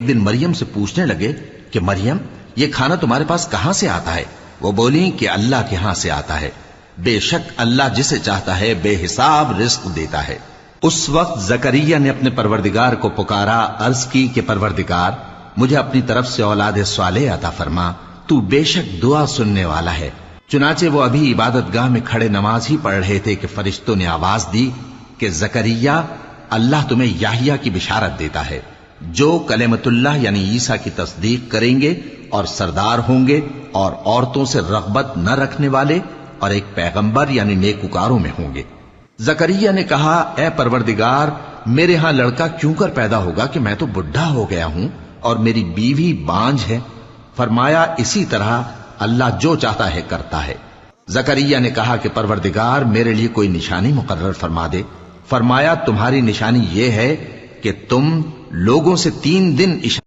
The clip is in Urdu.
دن مریم سے پوچھنے لگے کہ مریم یہ کھانا تمہارے پاس کہاں سے آتا ہے؟ وہ بولی کہ اللہ کے ہاں سے آتا ہے، بے شک اللہ جسے چاہتا ہے بے حساب رزق دیتا ہے۔ اس وقت زکریا نے اپنے پروردگار کو پکارا، عرض کی کہ پروردگار مجھے اپنی طرف سے اولاد صالح عطا فرما، تو بے شک دعا سننے والا ہے۔ چنانچہ وہ ابھی عبادت گاہ میں کھڑے نماز ہی پڑھ رہے تھے کہ فرشتوں نے آواز دی کہ زکریا اللہ تمہیں یحییٰ کی بشارت دیتا ہے، جو کلمۃ اللہ یعنی عیسیٰ کی تصدیق کریں گے اور سردار ہوں گے اور عورتوں سے رغبت نہ رکھنے والے اور ایک پیغمبر یعنی نیکوکاروں میں ہوں گے۔ زکریا نے کہا اے پروردگار میرے ہاں لڑکا کیوں کر پیدا ہوگا کہ میں تو بڈھا ہو گیا ہوں اور میری بیوی بانجھ ہے۔ فرمایا اسی طرح اللہ جو چاہتا ہے کرتا ہے۔ زکریا نے کہا کہ پروردگار میرے لیے کوئی نشانی مقرر فرما دے۔ فرمایا تمہاری نشانی یہ ہے کہ تم لوگوں سے 3 دن